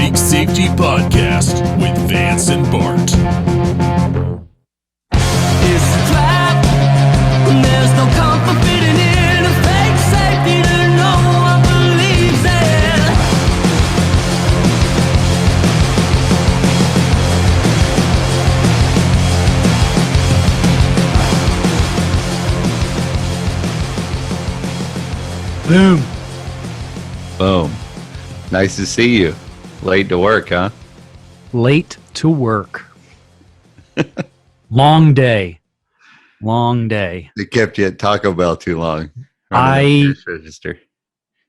Big Safety Podcast with Vance and Bart. It's a trap. There's no comfort fitting in a fake safety that no one believes in. Boom. Boom. Nice to see you. Late to work, huh? Late to work. Long day. Long day. It kept you at Taco Bell too long. I Register.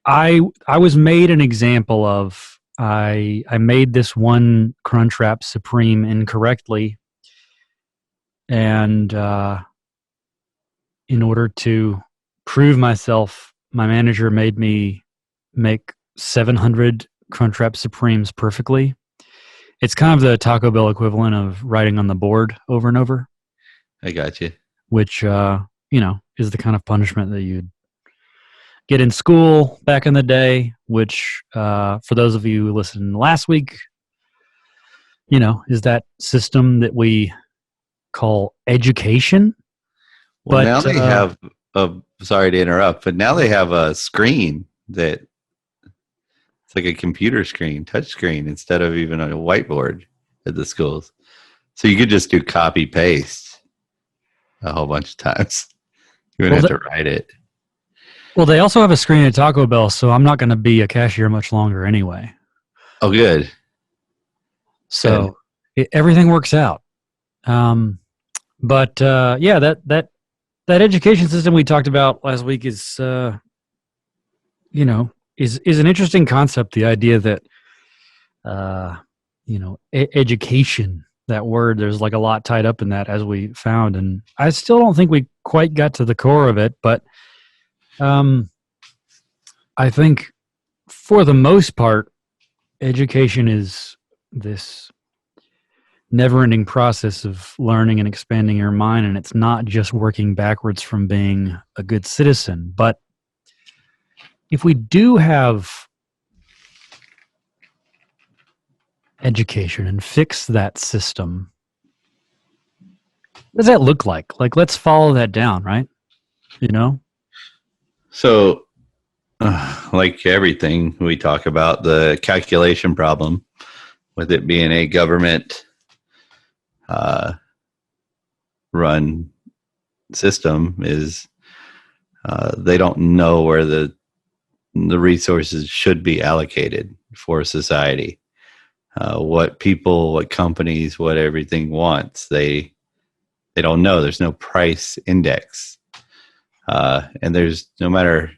I was made an example of. I made this one Crunchwrap Supreme incorrectly, and in order to prove myself, my manager made me make 700 Crunchwrap Supremes perfectly. It's kind of the Taco Bell equivalent of writing on the board over and over. I got you. Which, is the kind of punishment that you'd get in school back in the day, which, for those of you who listened last week, is that system that we call education. Well, But now they have, sorry to interrupt, but now they have a screen that it's like a computer screen, touch screen, instead of even a whiteboard at the schools. So you could just do copy paste a whole bunch of times. You wouldn't have to write it. Well, they also have a screen at Taco Bell, so I'm not going to be a cashier much longer anyway. Oh, good. So everything works out. But that education system we talked about last week is an interesting concept. The idea that education, that word, there's like a lot tied up in that, as we found, and I still don't think we quite got to the core of it. But I think for the most part, education is this never-ending process of learning and expanding your mind, and it's not just working backwards from being a good citizen. But if we do have education and fix that system, what does that look like? Like, let's follow that down, right? So, like everything we talk about, the calculation problem, with it being a government run system, is they don't know where the resources should be allocated for society. What people, what companies, what everything wants, they don't know. There's no price index. And there's no matter,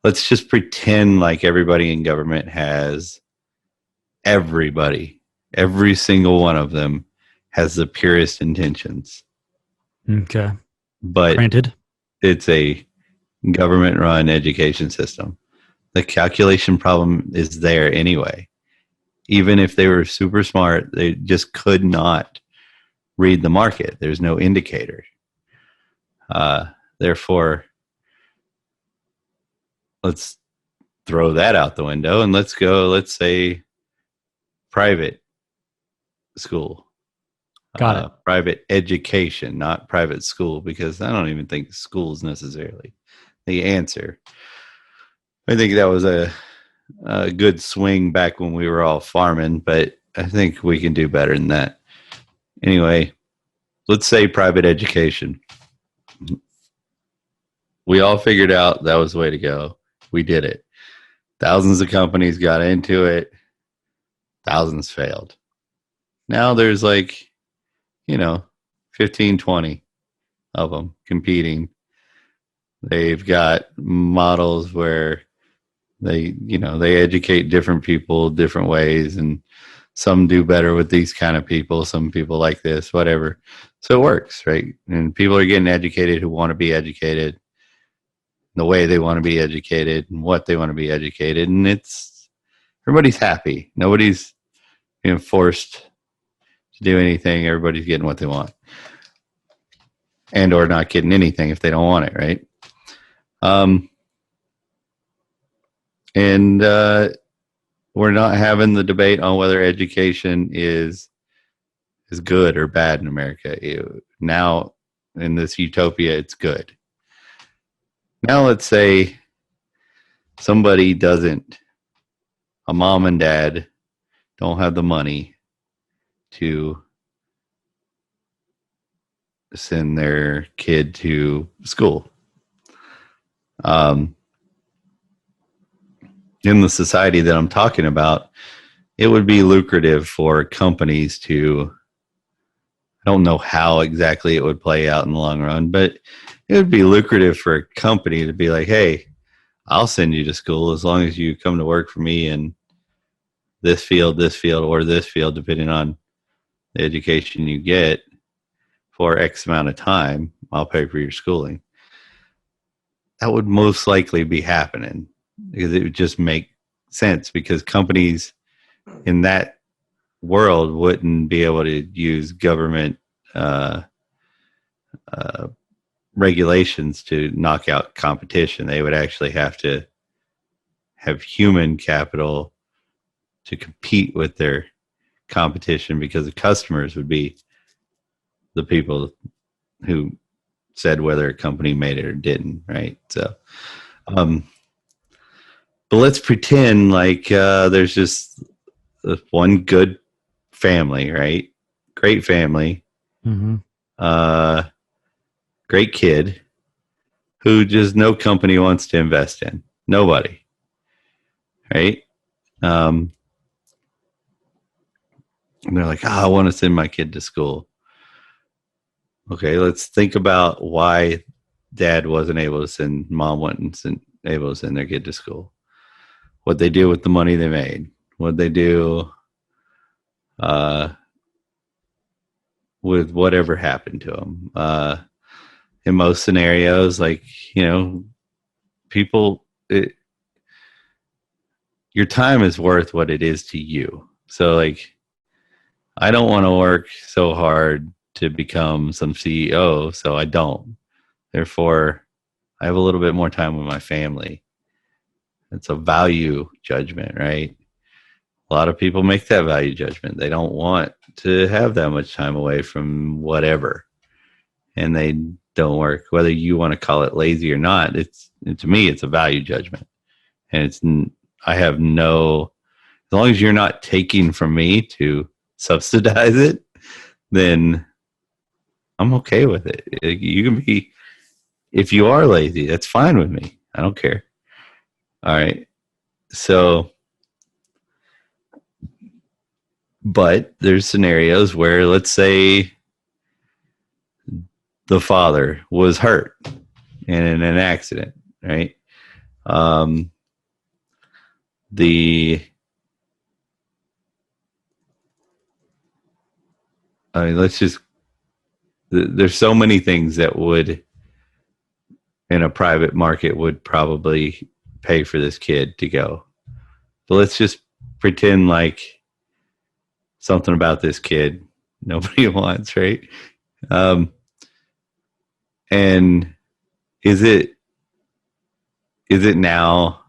let's just pretend like everybody in government has, every single one of them has the purest intentions. Okay. But granted, it's a government-run education system. The calculation problem is there anyway. Even if they were super smart, they just could not read the market. There's no indicator. Therefore, let's throw that out the window and let's say private school. Got it. Private education, not private school, because I don't even think school is necessarily the answer. I think that was a good swing back when we were all farming, but I think we can do better than that. Anyway, let's say private education. We all figured out that was the way to go. We did it. Thousands of companies got into it. Thousands failed. Now there's 15, 20 of them competing. They've got models where they educate different people different ways, and some do better with these kind of people. Some people like this, whatever. So it works, right? And people are getting educated who want to be educated, the way they want to be educated, and what they want to be educated. And everybody's happy. Nobody's being forced to do anything. Everybody's getting what they want, and or not getting anything if they don't want it, right? And we're not having the debate on whether education is good or bad in America. Now, in this utopia, it's good. Now, let's say somebody doesn't, a mom and dad don't have the money to send their kid to school. In the society that I'm talking about, it would be lucrative for companies to, I don't know how exactly it would play out in the long run, but it would be lucrative for a company to be like, hey, I'll send you to school as long as you come to work for me in this field, or this field, depending on the education you get for X amount of time. I'll pay for your schooling. That would most likely be happening because it would just make sense, because companies in that world wouldn't be able to use government regulations to knock out competition. They would actually have to have human capital to compete with their competition, because the customers would be the people who said whether a company made it or didn't, right? So, but let's pretend like there's just one good family, right? Great family, great kid, who just no company wants to invest in. Nobody, right? And they're like, I want to send my kid to school. Okay, let's think about why dad wasn't able to send, mom wasn't able to send their kid to school. What they do with the money they made. What they do with whatever happened to them. In most scenarios, like, people, your time is worth what it is to you. So, like, I don't want to work so hard to become some CEO, so I don't. Therefore, I have a little bit more time with my family. It's a value judgment, right? A lot of people make that value judgment. They don't want to have that much time away from whatever, and they don't work. Whether you want to call it lazy or not, to me, it's a value judgment, and I have no. As long as you're not taking from me to subsidize it, then I'm okay with it. You can be, if you are lazy, that's fine with me. I don't care. All right. So, but there's scenarios where, let's say, the father was hurt in an accident, right? There's so many things that would, in a private market, would probably pay for this kid to go. But let's just pretend like something about this kid nobody wants, right? And is it now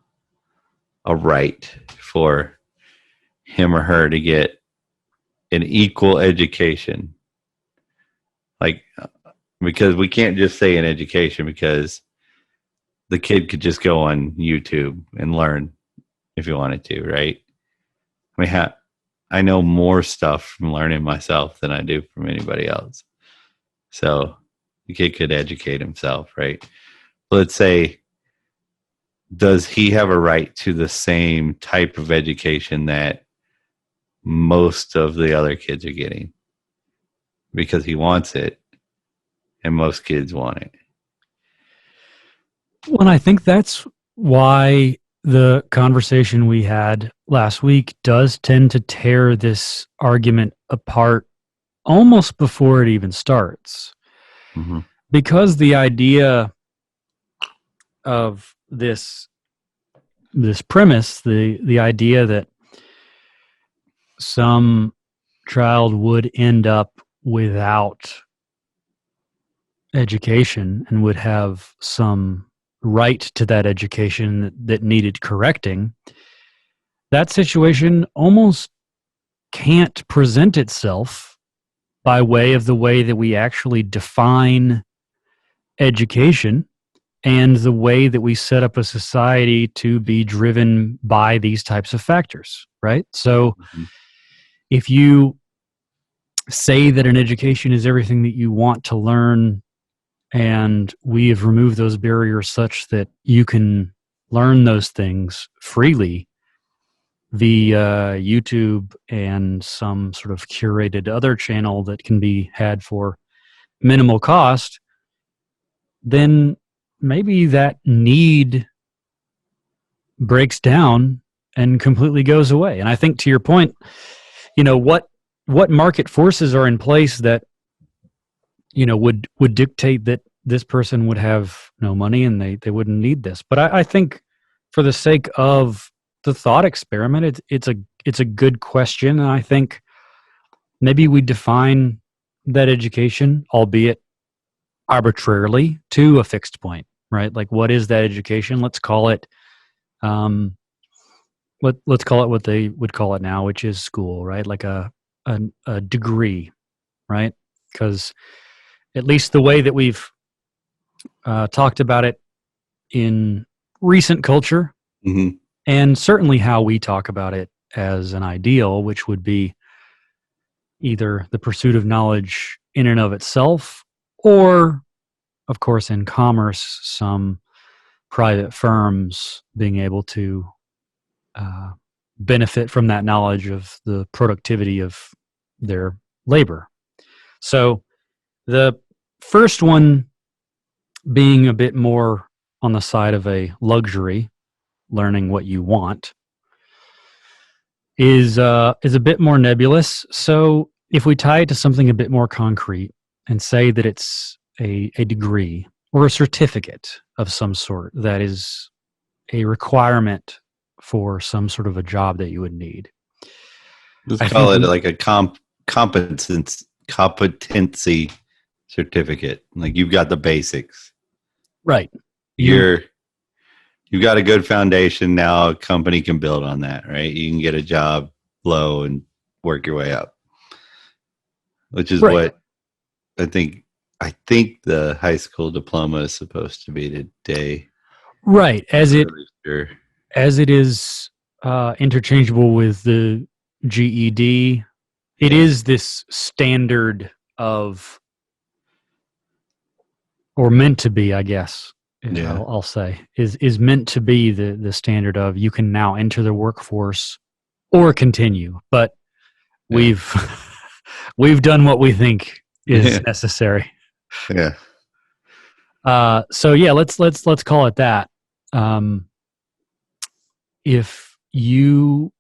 a right for him or her to get an equal education? Like, because we can't just say an education, because the kid could just go on YouTube and learn if he wanted to, right? I mean, I know more stuff from learning myself than I do from anybody else. So the kid could educate himself, right? Let's say, does he have a right to the same type of education that most of the other kids are getting? Because he wants it, and most kids want it. Well, and I think that's why the conversation we had last week does tend to tear this argument apart almost before it even starts. Mm-hmm. Because the idea of this premise, the idea that some child would end up without education and would have some right to that education that needed correcting, that situation almost can't present itself by way of the way that we actually define education and the way that we set up a society to be driven by these types of factors, right? So Mhm. if you say that an education is everything that you want to learn, and we have removed those barriers such that you can learn those things freely via YouTube and some sort of curated other channel that can be had for minimal cost, then maybe that need breaks down and completely goes away. And I think, to your point, what market forces are in place that would dictate that this person would have no money and they wouldn't need this. But I think, for the sake of the thought experiment, it's a good question, and I think maybe we define that education, albeit arbitrarily, to a fixed point, right? Like, what is that education? Let's call it um, let's call it what they would call it now, which is school, right? Like a degree, right? Because at least the way that we've talked about it in recent culture, Mhm. and certainly how we talk about it as an ideal, which would be either the pursuit of knowledge in and of itself, or, of course, in commerce, some private firms being able to uh, benefit from that knowledge of the productivity of their labor. So the first one being a bit more on the side of a luxury, learning what you want, is a bit more nebulous. So if we tie it to something a bit more concrete and say that it's a degree or a certificate of some sort that is a requirement for some sort of a job that you would need. Let's I call think it like a competency certificate. Like you've got the basics. right. You You're you've got a good foundation. Now a company can build on that, right? You can get a job low and work your way up, which is right. what I think the high school diploma is supposed to be today. Right. I'm not really sure. As it is interchangeable with the GED, it Yeah. is this standard of, or meant to be, I guess. Yeah. I'll say is meant to be the standard of, you can now enter the workforce or continue, but Yeah. we've we've done what we think is Yeah. necessary. Yeah. So yeah, let's call it that. Um, if you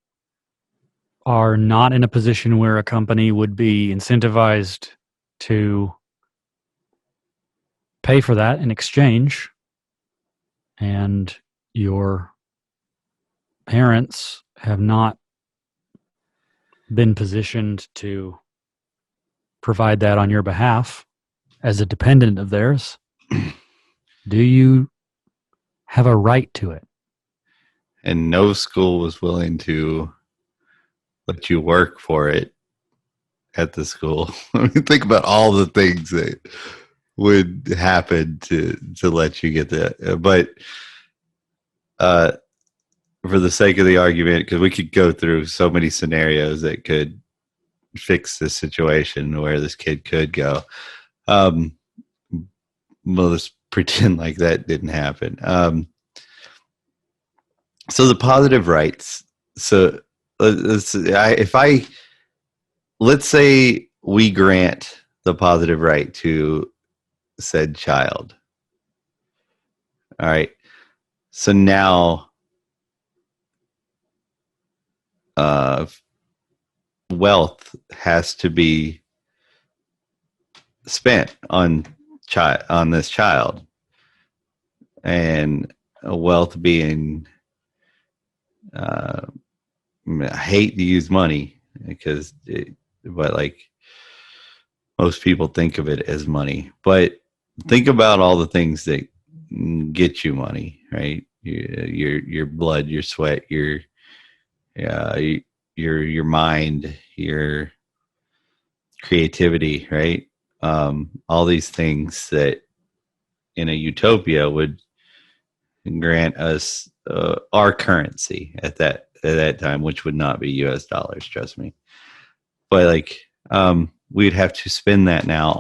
are not in a position where a company would be incentivized to pay for that in exchange, and your parents have not been positioned to provide that on your behalf as a dependent of theirs, do you have a right to it? And no school was willing to let you work for it at the school. I mean, think about all the things that would happen to let you get that. But uh, for the sake of the argument, because we could go through so many scenarios that could fix this situation where this kid could go. Um, well, let's pretend like that didn't happen. So the positive rights. So let's say we grant the positive right to said child. All right. So now uh, wealth has to be spent on this child, and wealth being I hate to use money but like most people think of it as money, but think about all the things that get you money, right? Your blood, your sweat, your mind, your creativity, right? All these things that in a utopia would grant us our currency at that time, which would not be U.S. dollars. Trust me. But like, we'd have to spend that now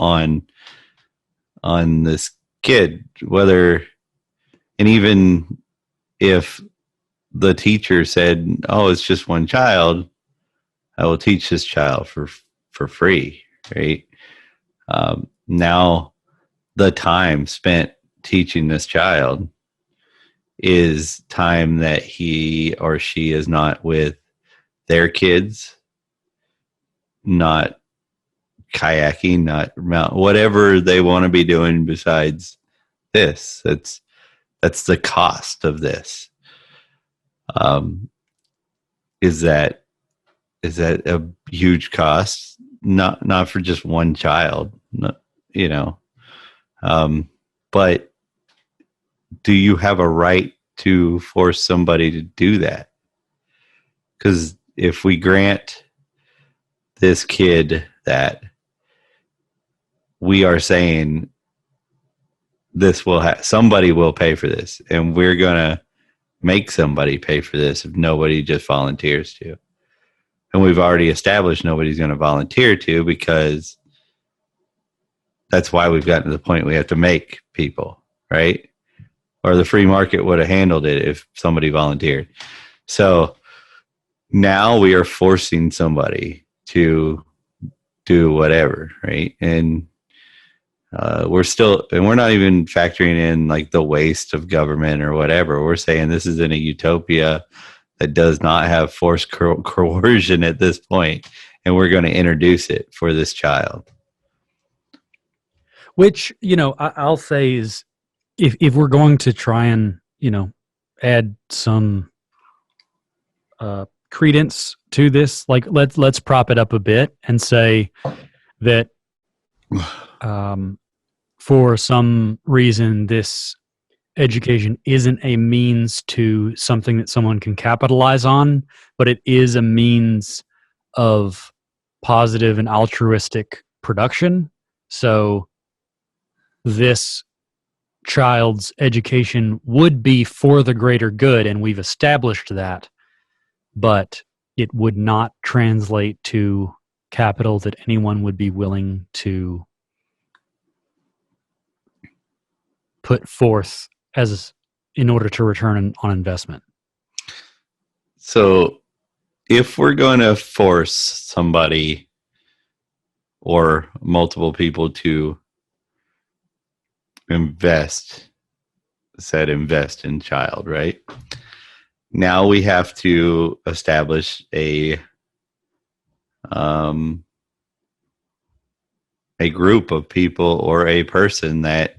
on this kid, whether, and even if the teacher said, "Oh, it's just one child," I will teach this child for free, right? Now, the time spent teaching this child is time that he or she is not with their kids, not kayaking, not whatever they want to be doing besides this. That's the cost of this. Is that a huge cost? Not for just one child, you know. But do you have a right to force somebody to do that? Because if we grant this kid that, we are saying this will somebody will pay for this, and we're gonna make somebody pay for this if nobody just volunteers to. And we've already established nobody's going to volunteer to, because that's why we've gotten to the point we have to make people, right? Or the free market would have handled it if somebody volunteered. So now we are forcing somebody to do whatever, right? And we're not even factoring in like the waste of government or whatever. We're saying this is in a utopia that does not have forced coercion at this point, and we're going to introduce it for this child. Which, I'll say is, if we're going to try and, add some credence to this, like let's prop it up a bit and say that for some reason this education isn't a means to something that someone can capitalize on, but it is a means of positive and altruistic production. So this child's education would be for the greater good, and we've established that, but it would not translate to capital that anyone would be willing to put forth in order to return on investment. So if we're going to force somebody or multiple people to invest in child, right? Now we have to establish a group of people or a person that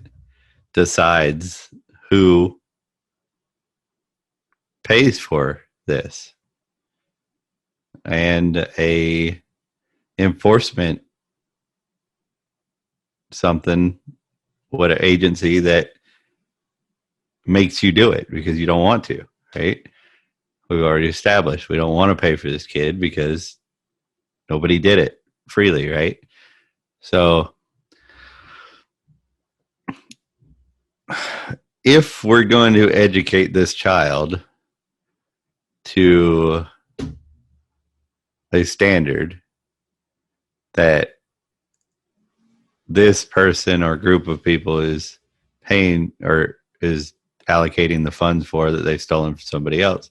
decides who pays for this, and a enforcement something, what an agency that makes you do it because you don't want to, right? We've already established we don't want to pay for this kid because nobody did it freely, right? So if we're going to educate this child to a standard that this person or group of people is paying or is allocating the funds for that they've stolen from somebody else,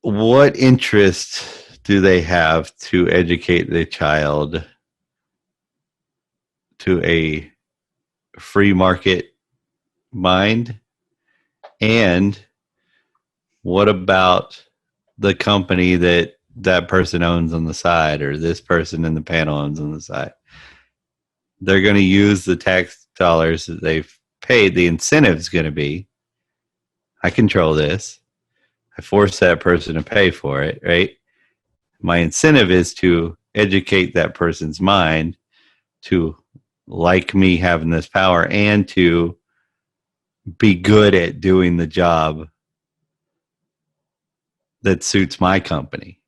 what interest do they have to educate the child to a free market mind? And what about the company that person owns on the side, or this person in the panel owns on the side? They're going to use the tax dollars that they've paid. The incentive is going to be, I control this. I force that person to pay for it, right? My incentive is to educate that person's mind to like me having this power and to be good at doing the job that suits my company,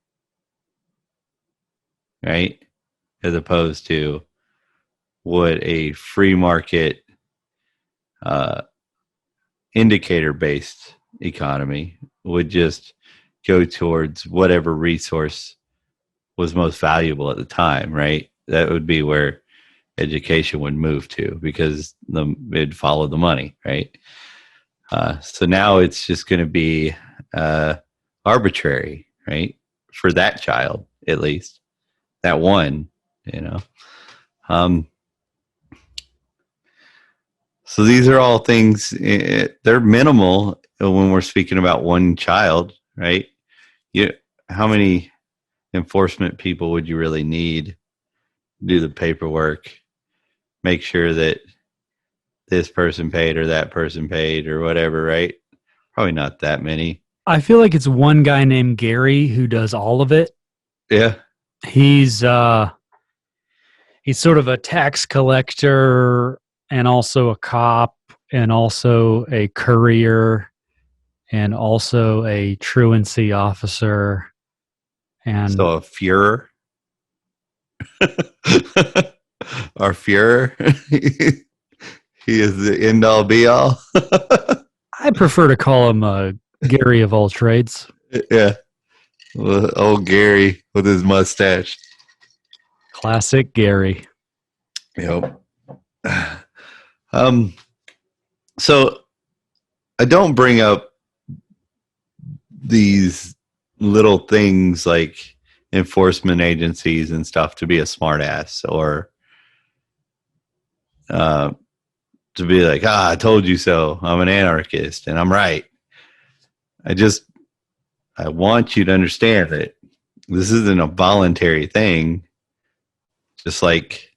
right? As opposed to what a free market uh, indicator based economy would just go towards whatever resource was most valuable at the time, right? That would be where education would move to, because it'd follow the money, right? So now it's just going to be arbitrary, right? For that child, at least that one, you know. Um, so these are all things. They're minimal when we're speaking about one child, right? You, how many enforcement people would you really need? Do the paperwork, make sure that this person paid or that person paid or whatever, right? Probably not that many. I feel like it's one guy named Gary who does all of it. Yeah. He's sort of a tax collector and also a cop and also a courier and also a truancy officer. And So a Fuhrer. Our Fuhrer. He is the end all be all. I prefer to call him Gary of all trades. Yeah. Well, old Gary with his mustache. Classic Gary. Yep. So I don't bring up these little things like enforcement agencies and stuff to be a smartass or to be like, I told you so. I'm an anarchist and I'm right. I want you to understand that this isn't a voluntary thing. Just like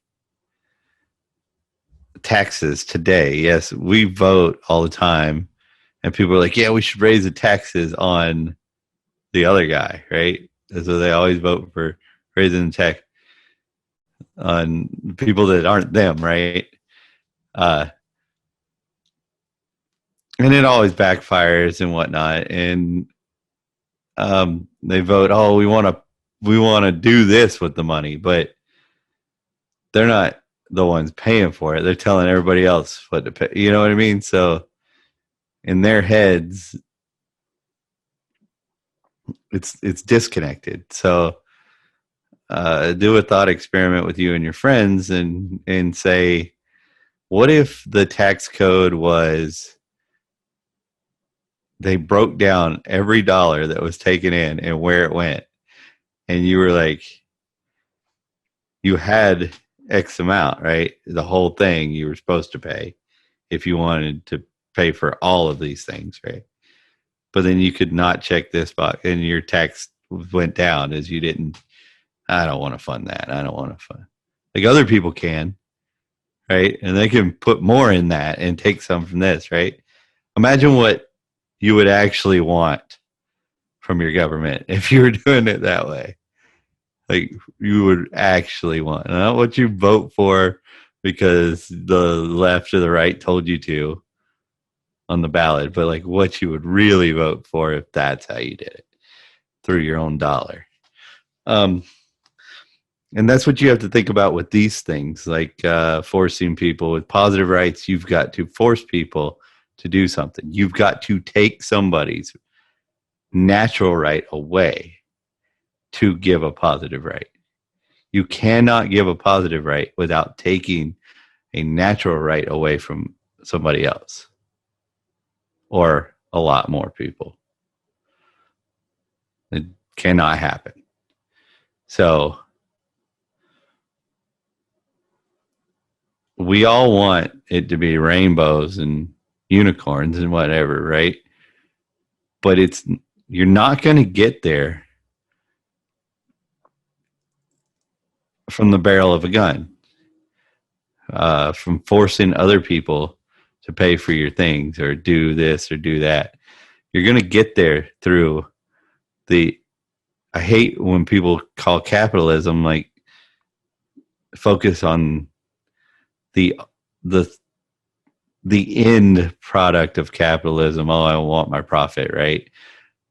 taxes today. Yes, we vote all the time. And people are like, yeah, we should raise the taxes on the other guy, right? And so they always vote for raising the tax on people that aren't them, right? And it always backfires and whatnot. And they vote, we want to do this with the money, but they're not the ones paying for it. They're telling everybody else what to pay. You know what I mean? So in their heads, it's disconnected. So do a thought experiment with you and your friends and say, what if the tax code was they broke down every dollar that was taken in and where it went, and you were like, you had X amount, right? The whole thing you were supposed to pay if you wanted to pay for all of these things, right? But then you could not check this box and your tax went down as you didn't. I don't want to fund that. I don't want to fund. Like other people can, right? And they can put more in that and take some from this, right? Imagine what you would actually want from your government if you were doing it that way. Like you would actually want, not what you vote for because the left or the right told you to on the ballot, but like what you would really vote for if that's how you did it through your own dollar. And that's what you have to think about with these things, like forcing people with positive rights. You've got to force people to do something. You've got to take somebody's natural right away to give a positive right. You cannot give a positive right without taking a natural right away from somebody else or a lot more people. It cannot happen. So we all want it to be rainbows and unicorns and whatever, right? But you're not going to get there from the barrel of a gun, from forcing other people to pay for your things or do this or do that. You're going to get there through I hate when people call capitalism like focus on the end product of capitalism. Oh, I want my profit, right?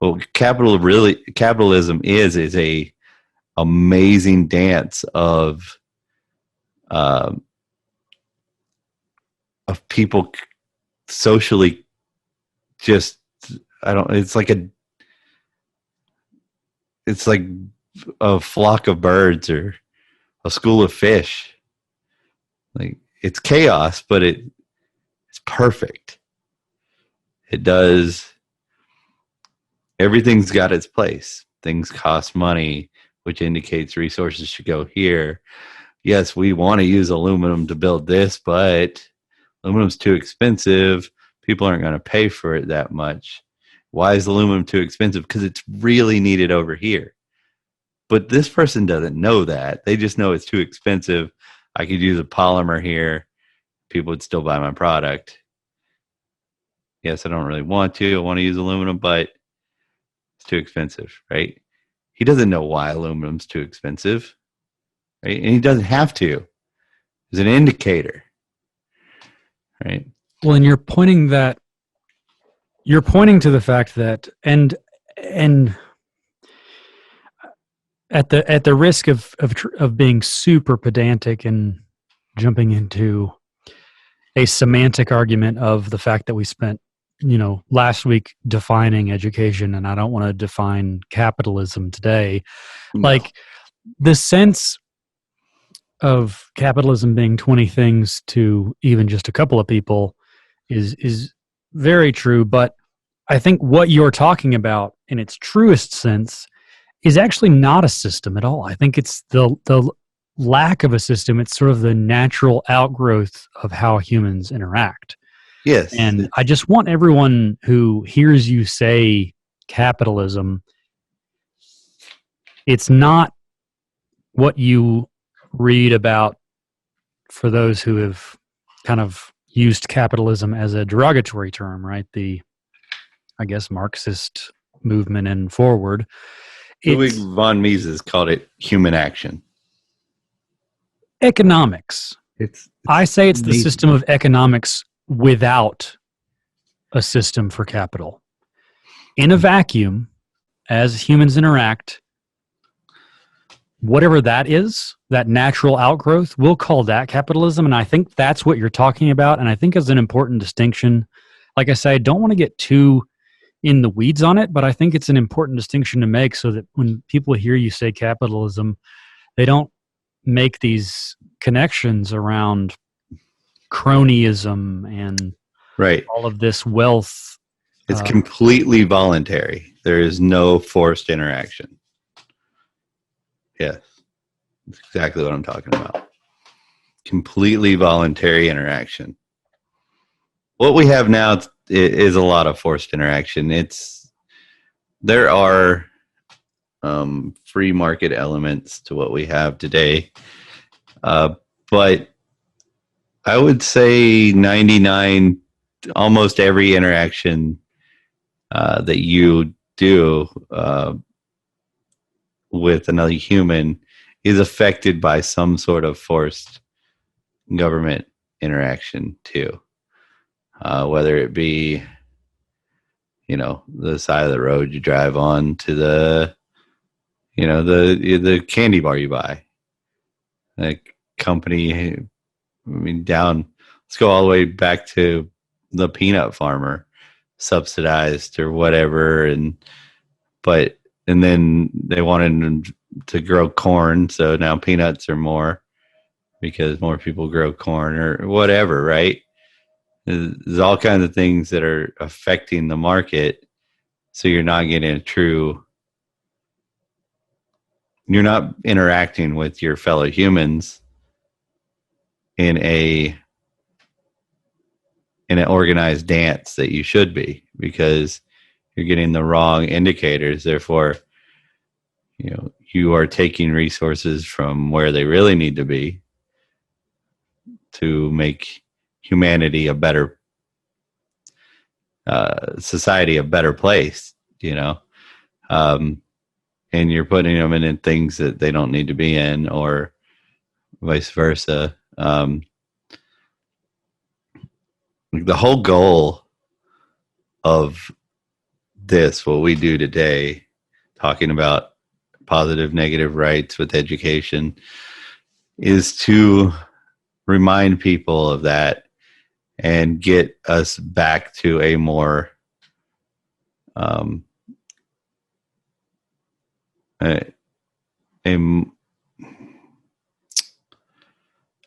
what capitalism is a amazing dance of people socially just it's like a flock of birds or a school of fish. Like, it's chaos, but it's perfect. It does, everything's got its place. Things cost money, which indicates resources should go here. Yes, we want to use aluminum to build this, but aluminum's too expensive. People aren't going to pay for it that much. Why is aluminum too expensive? Because it's really needed over here. But this person doesn't know that. They just know it's too expensive. I could use a polymer here. People would still buy my product. Yes, I don't really want to. I want to use aluminum, but it's too expensive, right? He doesn't know why aluminum's too expensive, right? And he doesn't have to. It's an indicator, right? Well, and you're pointing to the fact that, and at the risk of being super pedantic and jumping into a semantic argument of the fact that we spent, last week defining education, and I don't want to define capitalism today. No. Like, the sense of capitalism being 20 things to even just a couple of people is very true, but I think what you're talking about in its truest sense is actually not a system at all. I think it's the lack of a system. It's sort of the natural outgrowth of how humans interact. Yes. And I just want everyone who hears you say capitalism, it's not what you read about for those who have kind of used capitalism as a derogatory term, right? The, I guess, Marxist movement and forward. Ludwig von Mises called it human action. Economics. I say it's the amazing. system of economics without a system for capital. In a vacuum, as humans interact, whatever that is, that natural outgrowth, we'll call that capitalism. And I think that's what you're talking about. And I think it's an important distinction. Like I say, I don't want to get too in the weeds on it, but I think it's an important distinction to make so that when people hear you say capitalism, they don't make these connections around cronyism and right. all of this wealth. It's completely voluntary. There is no forced interaction. Yes, that's exactly what I'm talking about. Completely voluntary interaction. What we have now is a lot of forced interaction. There are free market elements to what we have today, but I would say 99, almost every interaction that you do with another human is affected by some sort of forced government interaction too. Whether it be, the side of the road you drive on to the candy bar you buy. Like, company, let's go all the way back to the peanut farmer, subsidized or whatever, and then they wanted them to grow corn, so now peanuts are more because more people grow corn or whatever, right? There's all kinds of things that are affecting the market, so you're not interacting with your fellow humans in an organized dance that you should be, because you're getting the wrong indicators. Therefore, you are taking resources from where they really need to be to make humanity a better society, a better place, and you're putting them in things that they don't need to be in, or vice versa. The whole goal of what we do today, talking about positive, negative rights with education, is to remind people of that and get us back to a more a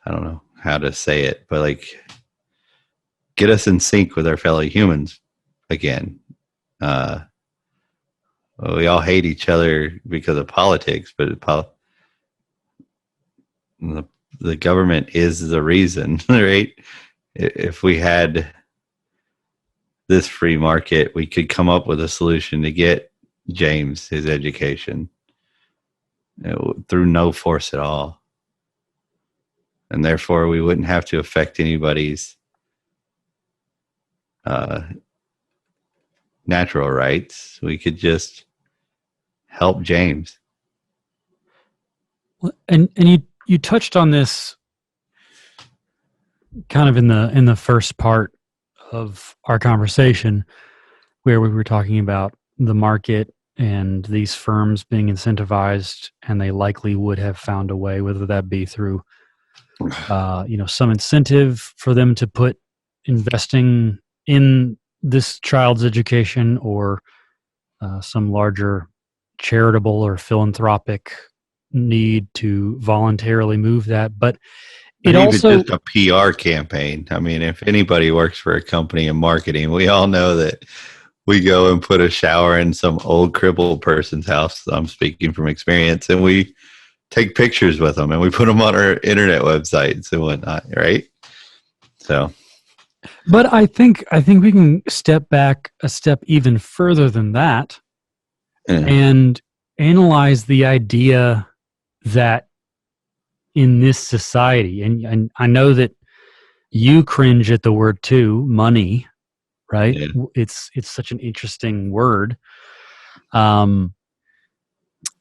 I don't know how to say it, but like get us in sync with our fellow humans again. We all hate each other because of politics, but the government is the reason, right? If we had this free market, we could come up with a solution to get James his education through no force at all. And therefore, we wouldn't have to affect anybody's natural rights. We could just help James. And you touched on this kind of in the first part of our conversation, where we were talking about the market and these firms being incentivized, and they likely would have found a way, whether that be through some incentive for them to put investing in this child's education, or some larger charitable or philanthropic need to voluntarily move that. But it even also just a PR campaign. I mean, if anybody works for a company in marketing, we all know that we go and put a shower in some old crippled person's house. I'm speaking from experience, and we take pictures with them and we put them on our internet websites and whatnot, right? So, but I think we can step back a step even further than that and analyze the idea that in this society, and I know that you cringe at the word too, money, right? Yeah. It's such an interesting word. In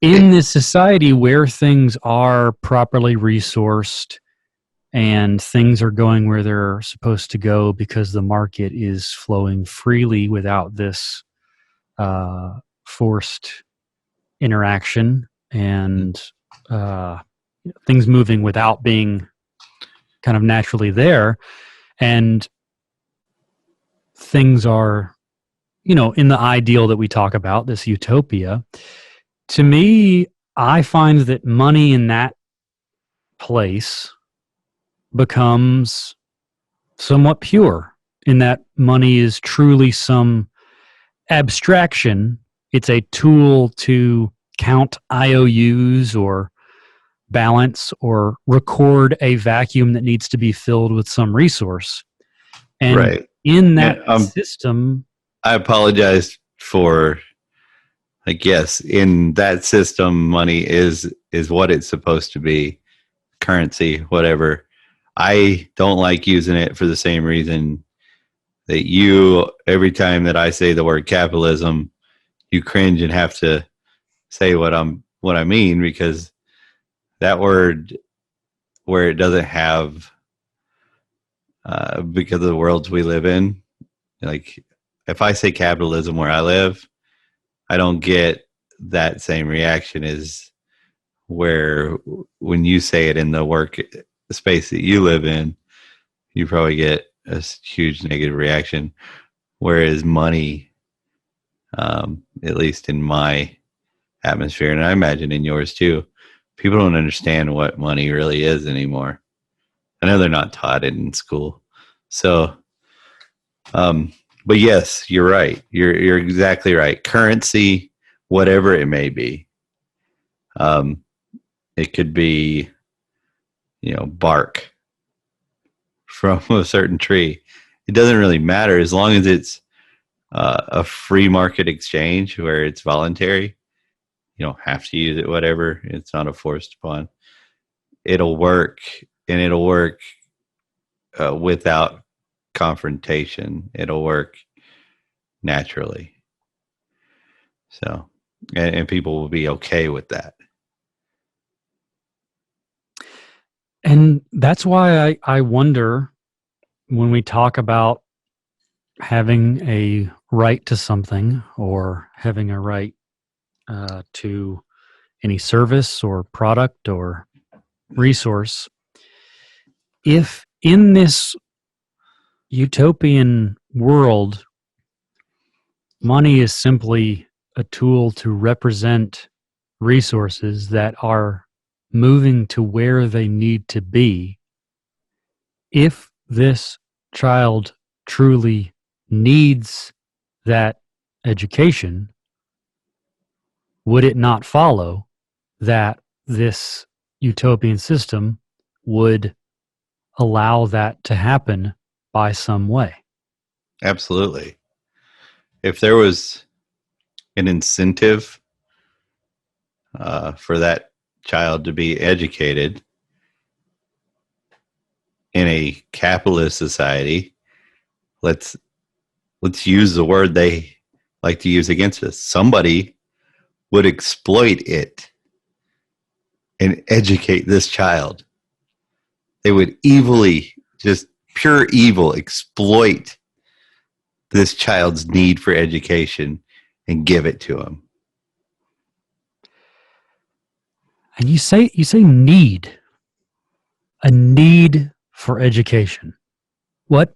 this society where things are properly resourced and things are going where they're supposed to go because the market is flowing freely without this forced interaction, and things moving without being kind of naturally there, and things are, in the ideal that we talk about, this utopia. To me, I find that money in that place becomes somewhat pure, in that money is truly some abstraction. It's a tool to count IOUs or balance or record a vacuum that needs to be filled with some resource. And right. in that system, I apologize for, I guess, in that system, money is what it's supposed to be, currency, whatever. I don't like using it for the same reason that you, every time that I say the word capitalism, you cringe and have to say what I mean, because that word, where it doesn't have, because of the worlds we live in, like if I say capitalism where I live, I don't get that same reaction as where when you say it in the work space that you live in, you probably get a huge negative reaction. Whereas money, at least in my atmosphere, and I imagine in yours too, people don't understand what money really is anymore. I know they're not taught it in school. So, but yes, you're right. You're exactly right. Currency, whatever it may be, it could be, bark from a certain tree. It doesn't really matter as long as it's a free market exchange where it's voluntary. You don't have to use it, whatever. It's not a forced upon. It'll work, and it'll work without confrontation. It'll work naturally. So, and people will be okay with that. and that's why I wonder, when we talk about having a right to something or having a right to any service or product or resource, if in this utopian world, money is simply a tool to represent resources that are moving to where they need to be, if this child truly needs that education, would it not follow that this utopian system would allow that to happen by some way? Absolutely. If there was an incentive for that child to be educated in a capitalist society, let's use the word they like to use against us. Somebody would exploit it and educate this child. They would evilly, just pure evil, exploit this child's need for education and give it to him. And you say need, a need for education. What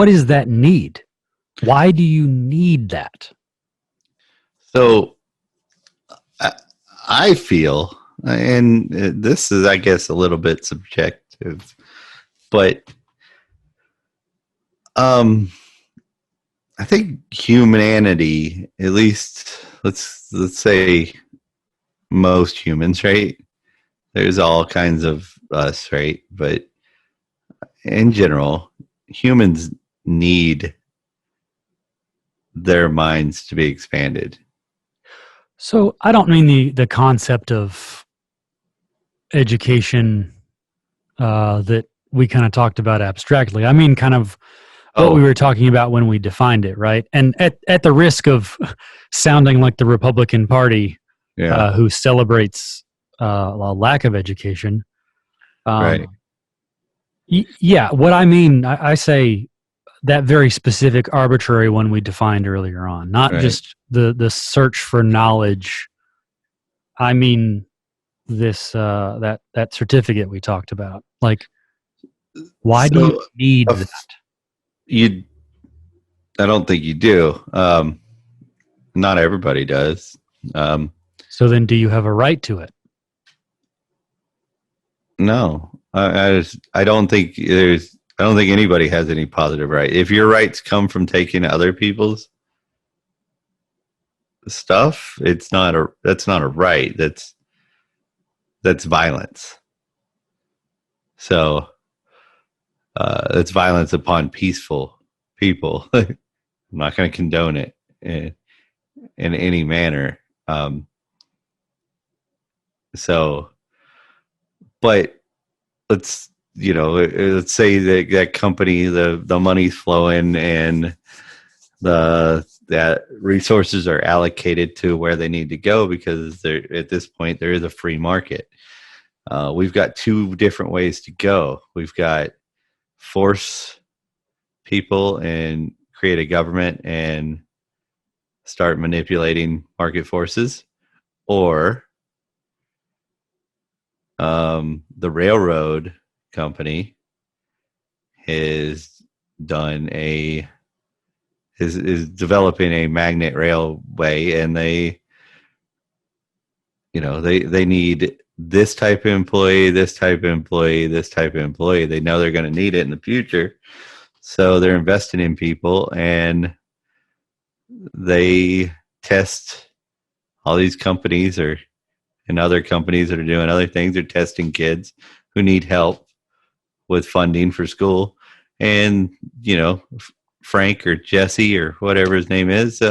is that need? Why do you need that? So I feel, and this is, I guess, a little bit subjective, but I think humanity, at least let's say most humans, right? There's all kinds of us, right? But in general, humans need their minds to be expanded. So I don't mean the concept of education that we kind of talked about abstractly. I mean kind of what we were talking about when we defined it, right? And at the risk of sounding like the Republican Party who celebrates a lack of education, right. Yeah, what I mean, I say that very specific arbitrary one we defined earlier on, not just the search for knowledge. I mean this that certificate we talked about. Like, why do you need that? I don't think you do. Not everybody does. So then, do you have a right to it? No, I don't think there's. I don't think anybody has any positive right. If your rights come from taking other people's stuff, that's not a right. That's violence. So it's violence upon peaceful people. I'm not going to condone it in any manner. But let's say that company, the money's flowing and that resources are allocated to where they need to go, because at this point there is a free market. We've got two different ways to go. We've got force people and create a government and start manipulating market forces, or the railroad company is developing a magnet railway, and they need this type of employee, this type of employee, this type of employee. They know they're going to need it in the future, so they're investing in people, and they test all these companies and other companies that are doing other things. They're testing kids who need help with funding for school. And, Frank or Jesse or whatever his name is,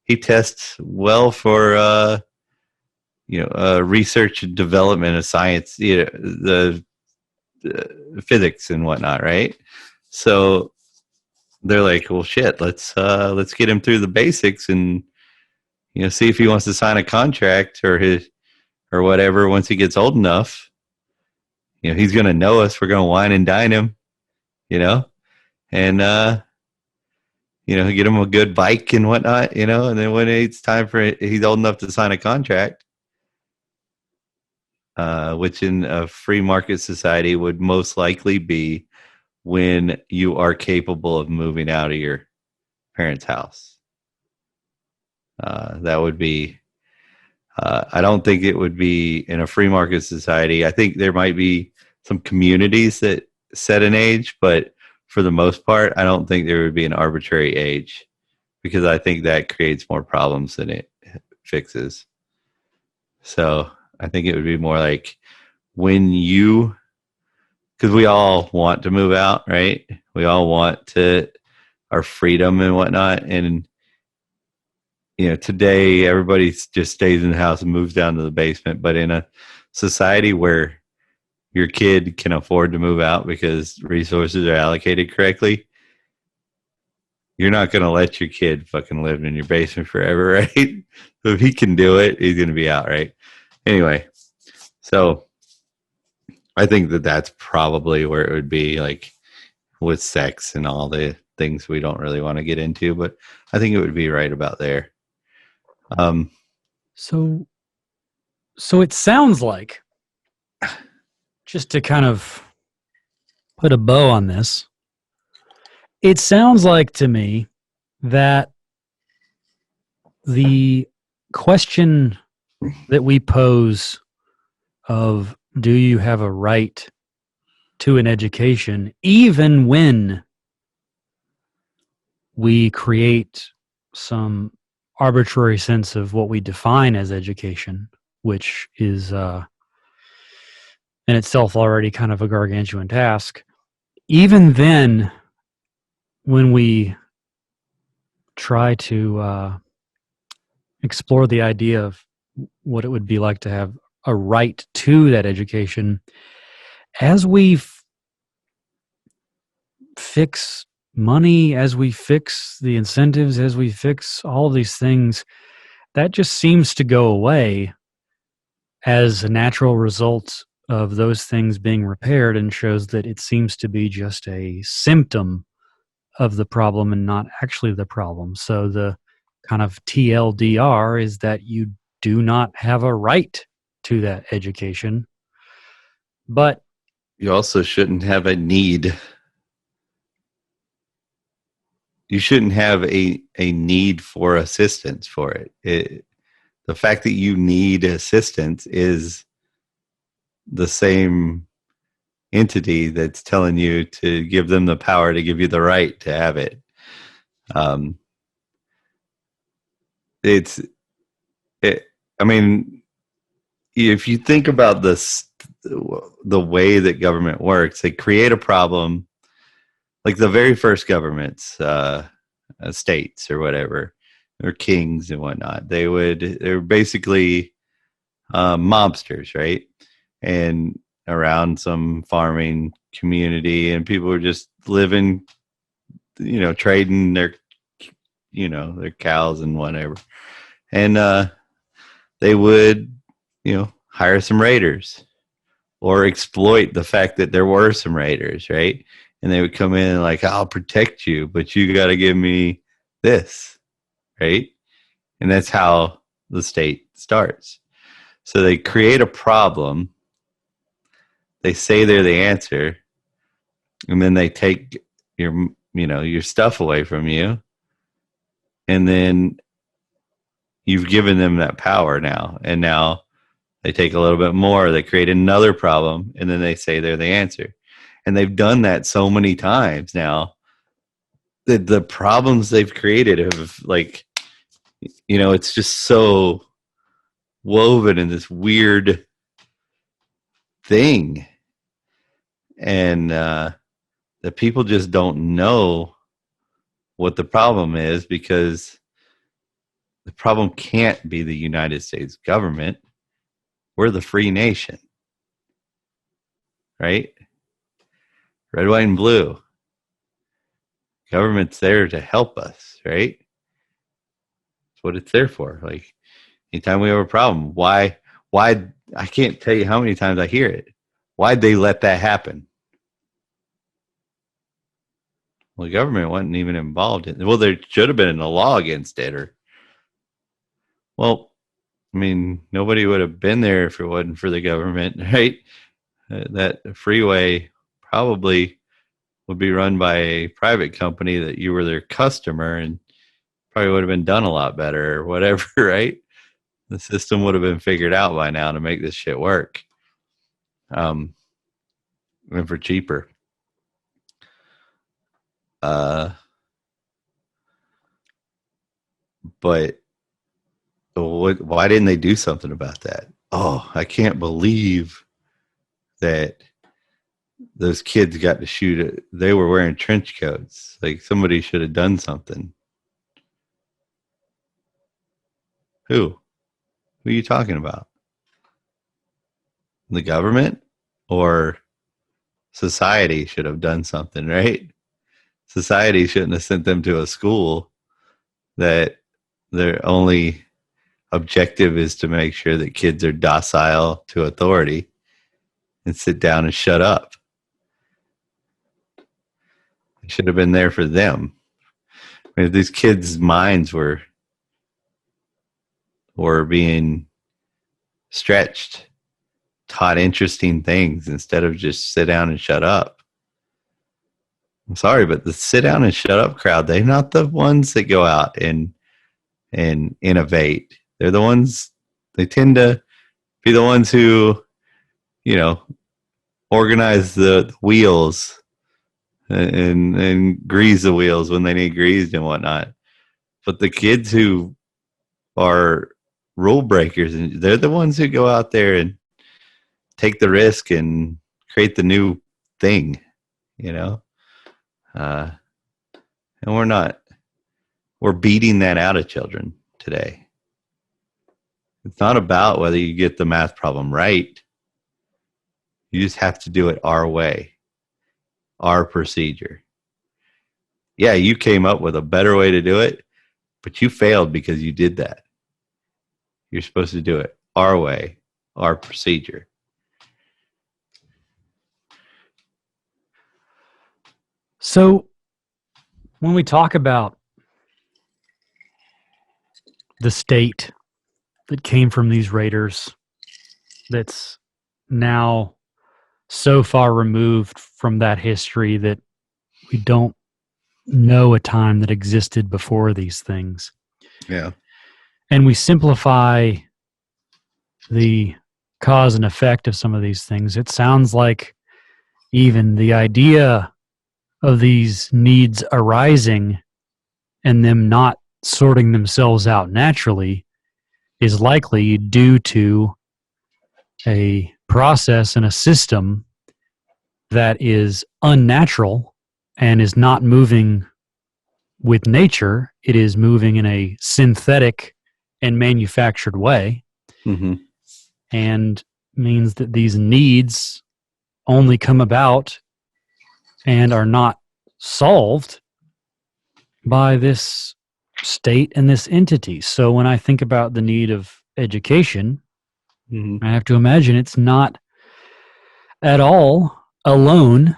he tests well for, research and development of science, the physics and whatnot, right? So they're like, well, shit, let's get him through the basics and, see if he wants to sign a contract or whatever. Once he gets old enough, he's going to know us. We're going to wine and dine him, and get him a good bike and whatnot, and then when it's time for it, he's old enough to sign a contract, which in a free market society would most likely be when you are capable of moving out of your parents' house. That would be, I don't think it would be in a free market society. I think there might be some communities that set an age, but for the most part, I don't think there would be an arbitrary age, because I think that creates more problems than it fixes. So I think it would be more like when because we all want to move out, right? We all want our freedom and whatnot. And, today everybody just stays in the house and moves down to the basement. But in a society where your kid can afford to move out because resources are allocated correctly, you're not going to let your kid fucking live in your basement forever, right? So if he can do it, he's going to be out, right? Anyway, so I think that's probably where it would be, like with sex and all the things we don't really want to get into, but I think it would be right about there. So it sounds like, just to kind of put a bow on this, it sounds like to me that the question that we pose of, do you have a right to an education, even when we create some arbitrary sense of what we define as education, which is in itself already kind of a gargantuan task, even then, when we try to explore the idea of what it would be like to have a right to that education, as we fix money, as we fix the incentives, as we fix all these things, that just seems to go away as a natural result of those things being repaired, and shows that it seems to be just a symptom of the problem and not actually the problem. So the kind of TLDR is that you do not have a right to that education, but You also shouldn't have a need. You shouldn't have a need for assistance for it. The fact that you need assistance is the same entity that's telling you to give them the power to give you the right to have it. I mean, if you think about this, the way that government works, they create a problem. Like the very first governments, states or whatever, or kings and whatnot, they're basically mobsters, right? And around some farming community, and people were just living, trading their cows and whatever. And they would, hire some raiders or exploit the fact that there were some raiders, right? And they would come in and like, I'll protect you, but you got to give me this, right? And that's how the state starts. So they create a problem. They say they're the answer, and then they take your stuff away from you, and then you've given them that power now. And now they take a little bit more. They create another problem, and then they say they're the answer. And they've done that so many times now that the problems they've created have, like, it's just so woven in this weird thing. And the people just don't know what the problem is, because the problem can't be the United States government. We're the free nation, right? Red, white, and blue. Government's there to help us, right? That's what it's there for. Like, anytime we have a problem, why, I can't tell you how many times I hear it. Why'd they let that happen? Well, the government wasn't even involved in it. Well, there should have been a law against it. Well, I mean, nobody would have been there if it wasn't for the government, right? That freeway probably would be run by a private company that you were their customer and probably would have been done a lot better or whatever, right? The system would have been figured out by now to make this shit work. And for cheaper. But why didn't they do something about that? Oh, I can't believe that those kids got to shoot it. They were wearing trench coats. Like somebody should have done something. Who? Who are you talking about? The government or society should have done something, right? Society shouldn't have sent them to a school that their only objective is to make sure that kids are docile to authority and sit down and shut up. It should have been there for them. I mean, if these kids' minds were being stretched, taught interesting things instead of just sit down and shut up. I'm sorry, but the sit down and shut up crowd, they're not the ones that go out and innovate. They're the ones, they tend to be the ones who, organize the wheels and grease the wheels when they need greased and whatnot. But the kids who are rule breakers, and they're the ones who go out there and take the risk and create the new thing, and we're beating that out of children today. It's not about whether you get the math problem right. You just have to do it our way, our procedure. Yeah, you came up with a better way to do it, but you failed because you did that. You're supposed to do it our way, our procedure. So when we talk about the state that came from these raiders that's now so far removed from that history that we don't know a time that existed before these things. Yeah. And we simplify the cause and effect of some of these things. It sounds like even the idea of these needs arising and them not sorting themselves out naturally is likely due to a process and a system that is unnatural and is not moving with nature. It is moving in a synthetic and manufactured way, and means that these needs only come about and are not solved by this state and this entity. So when I think about the need of education, I have to imagine it's not at all alone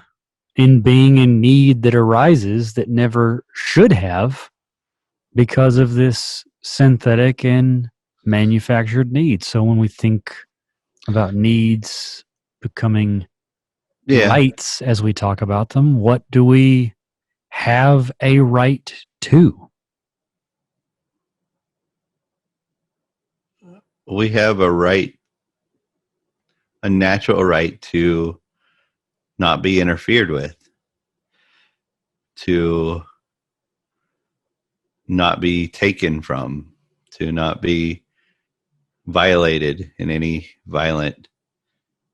in being a need that arises that never should have because of this synthetic and manufactured need. So when we think about needs becoming rights as we talk about them, what do we have a right to? We have a right, a natural right to not be interfered with, to not be taken from, to not be violated in any violent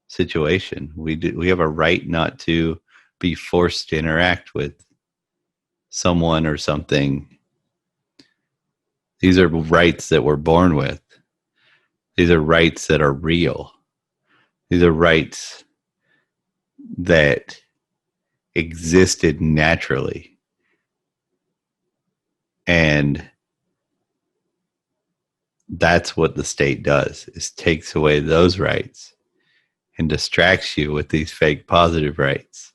situation. We have a right not to be forced to interact with someone or something. These are rights that we're born with. These are rights that are real. These are rights that existed naturally. And that's what the state does, is takes away those rights and distracts you with these fake positive rights,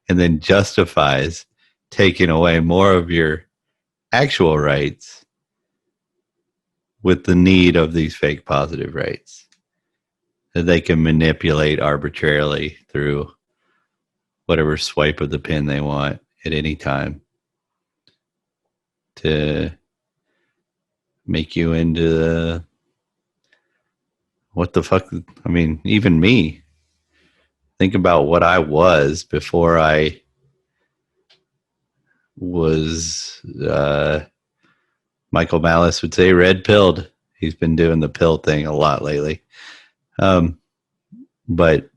and then justifies taking away more of your actual rights with the need of these fake positive rights that they can manipulate arbitrarily through whatever swipe of the pen they want at any time to make you into the what the fuck. I mean, even me, think about what I was before I was Michael Malice would say red pilled. He's been doing the pill thing a lot lately. But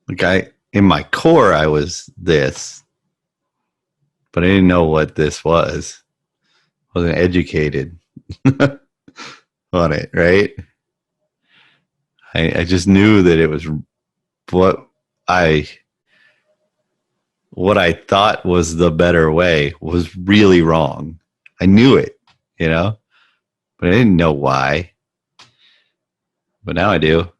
like in my core, I was this, but I didn't know what this was. I wasn't educated on it, right? I just knew that it was what I thought was the better way was really wrong. I knew it, but I didn't know why. But now I do.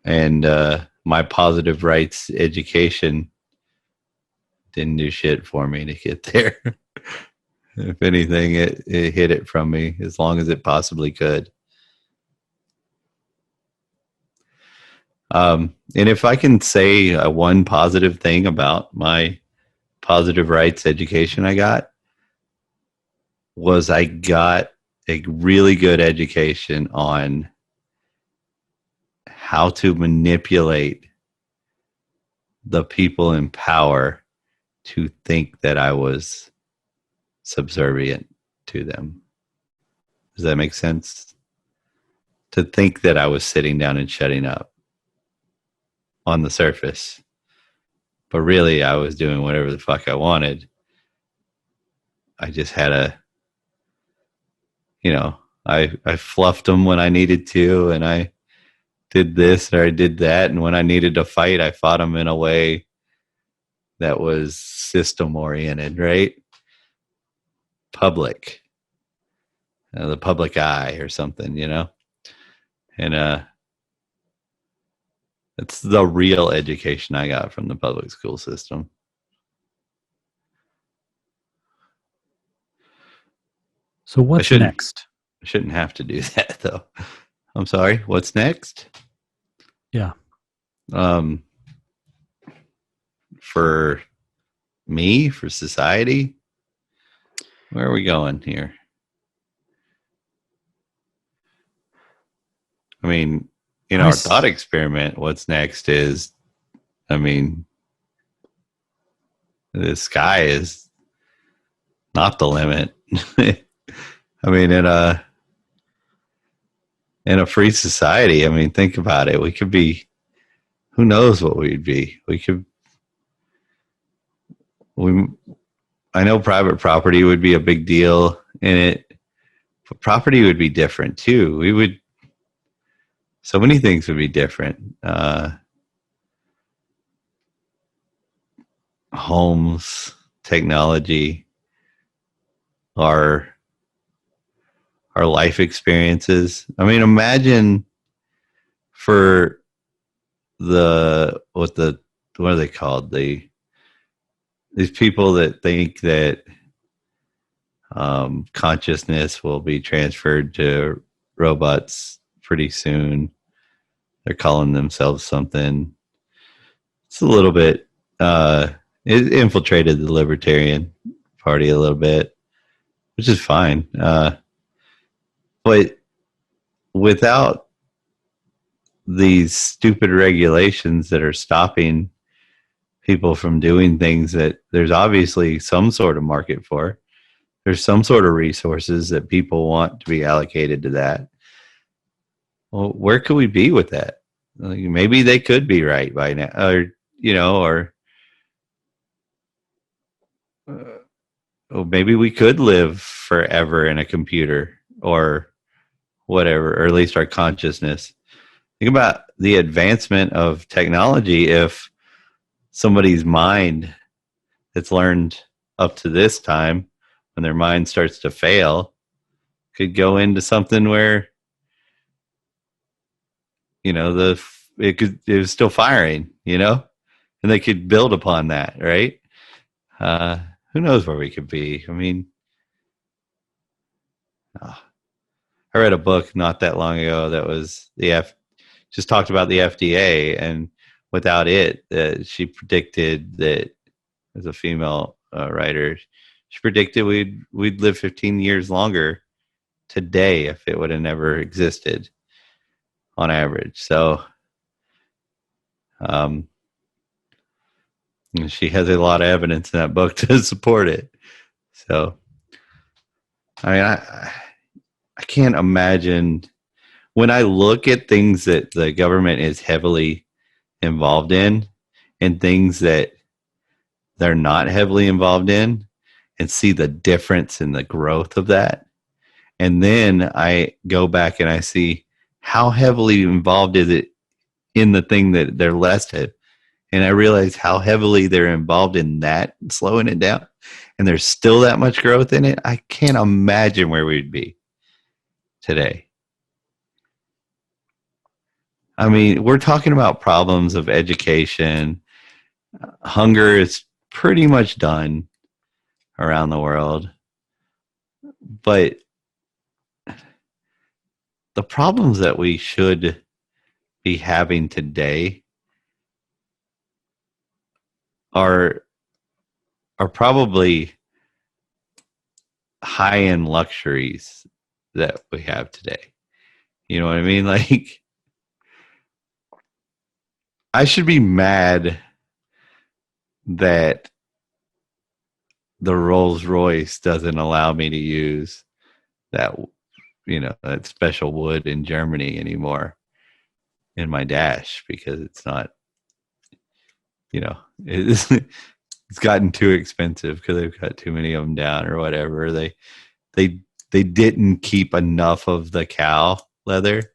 And my positive rights education didn't do shit for me to get there. If anything, it hid it from me as long as it possibly could. And if I can say one positive thing about my positive rights education I got, was I got a really good education on how to manipulate the people in power to think that I was subservient to them. Does that make sense? To think that I was sitting down and shutting up on the surface. But really, I was doing whatever the fuck I wanted. I just had I fluffed them when I needed to, and I did this or I did that. And when I needed to fight, I fought them in a way that was system oriented, right? Public, the public eye or something, and it's the real education I got from the public school system. So what's next? I shouldn't have to do that though. I'm sorry. What's next? Yeah. For me, for society, where are we going here? I mean, in our thought experiment, what's next is, the sky is not the limit. In a free society, think about it. We could be, who knows what we'd be? I know private property would be a big deal in it, but property would be different too. So many things would be different. Homes, technology, our life experiences. Imagine for what are they called? These people that think that consciousness will be transferred to robots pretty soon. They're calling themselves something. It's a little bit, it infiltrated the Libertarian Party a little bit, which is fine. But without these stupid regulations that are stopping people from doing things that there's obviously some sort of market for, there's some sort of resources that people want to be allocated to that. Well, where could we be with that? Maybe they could be right by now, or maybe we could live forever in a computer or whatever, or at least our consciousness. Think about the advancement of technology. If somebody's mind that's learned up to this time, when their mind starts to fail, could go into something where, the it was still firing, and they could build upon that, right? Who knows where we could be? I mean, I read a book not that long ago that was just talked about the FDA, and without it, she predicted that, as a female writer, she predicted we'd live 15 years longer today if it would have never existed on average. So, she has a lot of evidence in that book to support it. So, I mean, I can't imagine, when I look at things that the government is heavily involved in and things that they're not heavily involved in, and see the difference in the growth of that. And then I go back and I see how heavily involved is it in the thing that they're less heavy. And I realize how heavily they're involved in that, slowing it down. And there's still that much growth in it. I can't imagine where we'd be today. I mean, we're talking about problems of education. Hunger is pretty much done around the world. But the problems that we should be having today are probably high-end luxuries that we have today. You know what I mean? Like, I should be mad that the Rolls Royce doesn't allow me to use that, that special wood in Germany anymore in my dash, because it's not, it's gotten too expensive because they've got too many of them down or whatever. They didn't keep enough of the cow leather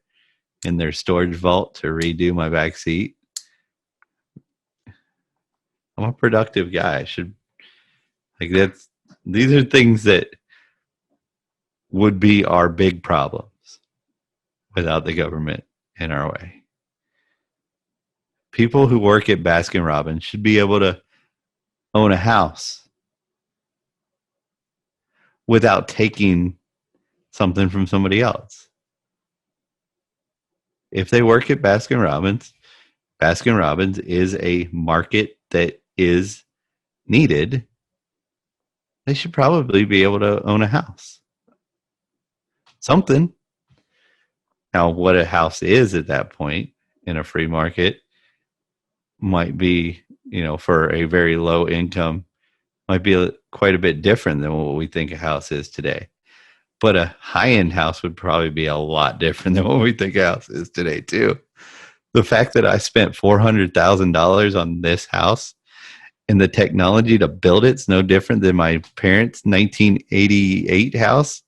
in their storage vault to redo my back seat. I'm a productive guy. I should, these are things that would be our big problems without the government in our way. People who work at Baskin Robbins should be able to own a house without taking something from somebody else. If they work at Baskin Robbins is a market that is needed. They should probably be able to own a house. Something. Now, what a house is at that point in a free market might be, for a very low income, might be quite a bit different than what we think a house is today. But a high-end house would probably be a lot different than what we think a house is today, too. The fact that I spent $400,000 on this house and the technology to build it's no different than my parents' 1988 house,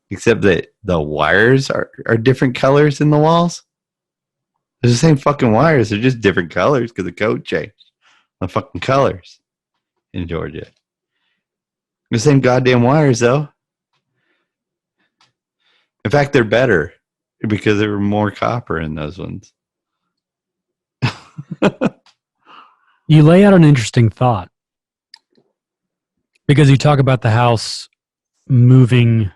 except that the wires are different colors in the walls. They're the same fucking wires. They're just different colors because the code changed. The fucking colors in Georgia. The same goddamn wires, though. In fact, they're better because there were more copper in those ones. You lay out an interesting thought, because you talk about the house moving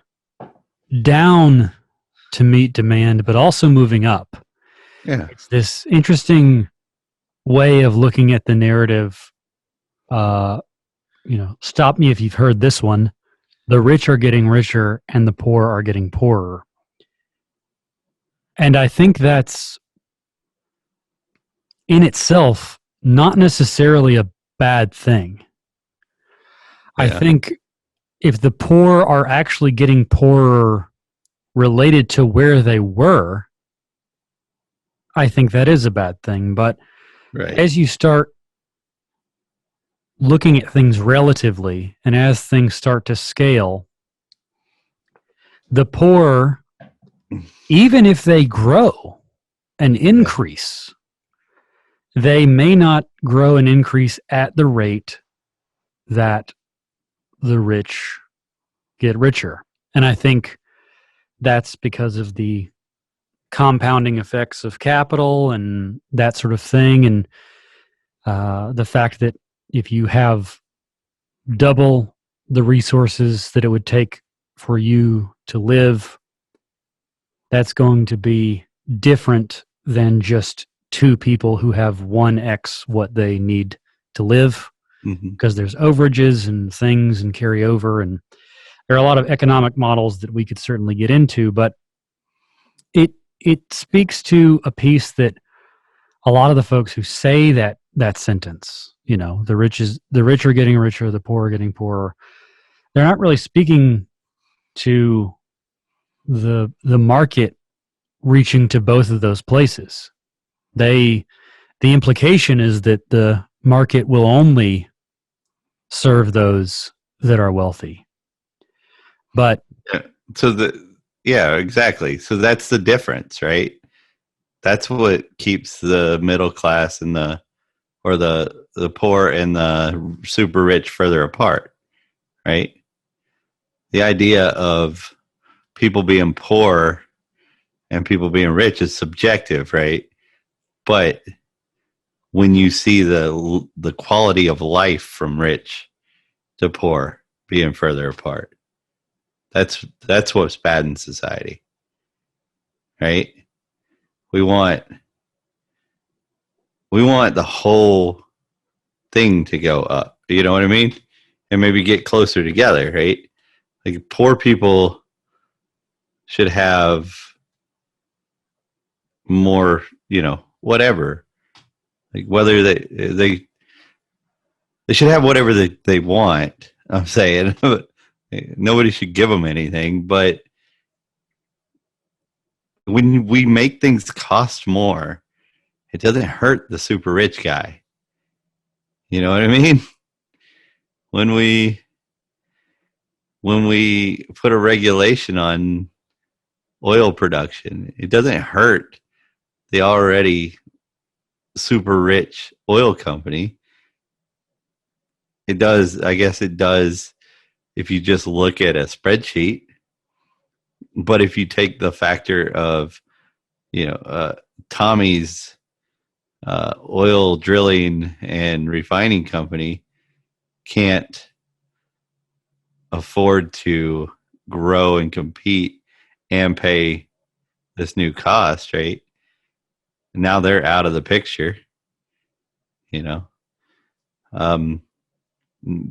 down to meet demand, but also moving up. Yeah. It's this interesting way of looking at the narrative. Stop me if you've heard this one. The rich are getting richer and the poor are getting poorer. And I think that's in itself not necessarily a bad thing. Yeah. I think if the poor are actually getting poorer related to where they were, I think that is a bad thing. But as you start looking at things relatively, and as things start to scale, the poor, even if they grow and increase, they may not grow and increase at the rate that the rich get richer. And I think that's because of the compounding effects of capital and that sort of thing. And the fact that if you have double the resources that it would take for you to live, that's going to be different than just two people who have 1x what they need to live, because there's overages and things and carryover, and there are a lot of economic models that we could certainly get into, but it speaks to a piece that a lot of the folks who say that sentence, the rich are getting richer, the poor are getting poorer, they're not really speaking to the market reaching to both of those places. The implication is that the market will only serve those that are wealthy. But exactly. So that's the difference, right? That's what keeps the middle class and the poor and the super rich further apart, right? The idea of people being poor and people being rich is subjective, right? But when you see the quality of life from rich to poor being further apart, that's what's bad in society, right? We want the whole thing to go up. You know what I mean? And maybe get closer together, right? Like poor people should have more, whatever. Like whether they should have whatever they want. I'm saying nobody should give them anything, but when we make things cost more, it doesn't hurt the super rich guy. You know what I mean? When we put a regulation on oil production, it doesn't hurt the already super rich oil company. It does, I guess it does, if you just look at a spreadsheet. But if you take the factor of, Tommy's oil drilling and refining company can't afford to grow and compete and pay this new cost, right? Now they're out of the picture,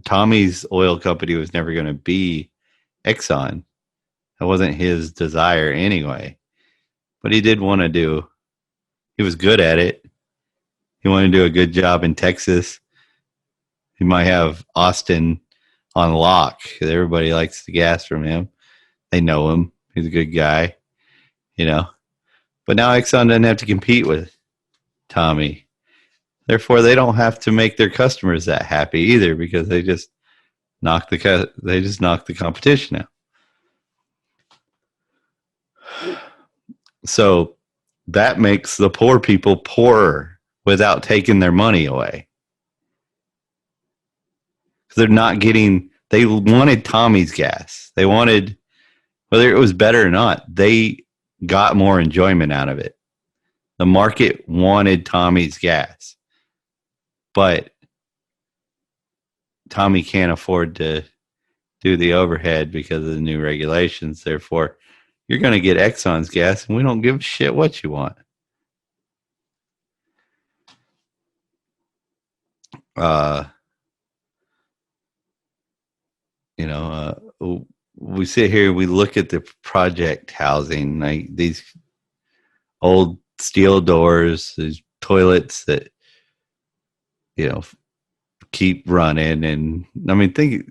Tommy's oil company was never going to be Exxon. That wasn't his desire anyway. But he was good at it. He wanted to do a good job in Texas. He might have Austin on lock. Everybody likes the gas from him. They know him. He's a good guy, But now Exxon doesn't have to compete with Tommy. Therefore, they don't have to make their customers that happy either, because they just knock the competition out. So that makes the poor people poorer without taking their money away. They're not getting. They wanted Tommy's gas. They wanted, whether it was better or not, they got more enjoyment out of it. The market wanted Tommy's gas. But Tommy can't afford to do the overhead because of the new regulations. Therefore, you're going to get Exxon's gas, and we don't give a shit what you want. We sit here, we look at the project housing, like these old steel doors, these toilets that keep running, and I mean, think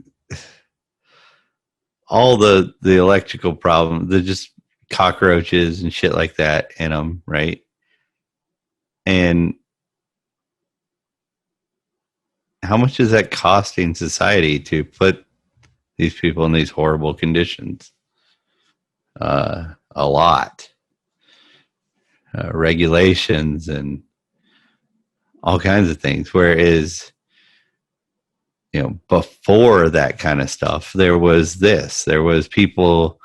all the electrical problems, they're just cockroaches and shit like that in them, right? And how much is that costing society to put these people in these horrible conditions? A lot. Regulations and all kinds of things. Whereas, before that kind of stuff, there was people